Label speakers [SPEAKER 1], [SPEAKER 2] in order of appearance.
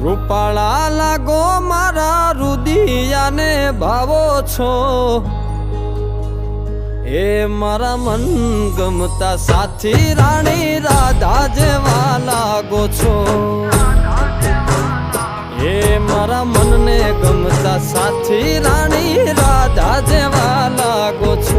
[SPEAKER 1] રૂપાળા લાગો મારા રુદિયાને ભાવો છો, એ મારા મન ગમતા સાથી રાણી રાધા જેવા લાગો છો, એ મારા મનને ગમતા સાથી રાણી રાધા જેવા લાગો છો।